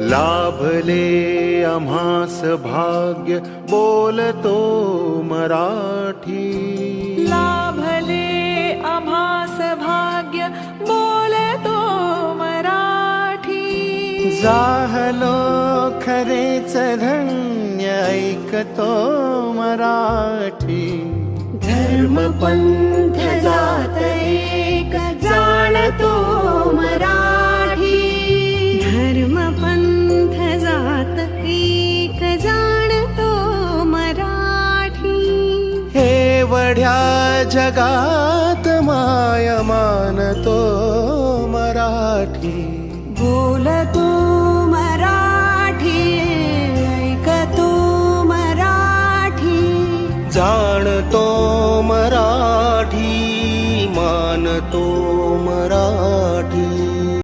लाभले आम्हास भाग्य बोलतो मराठी. लाभले आम्हास भाग्य बोलतो मराठी. जाहलो खरेच धन्य ऐकतो मराठी. धर्म पंथ जात एक जाणतो मराठी. धर्म पंथ जात एक जाणतो मराठी. एवढ्या जगात माय मानतो मराठी. बोलतो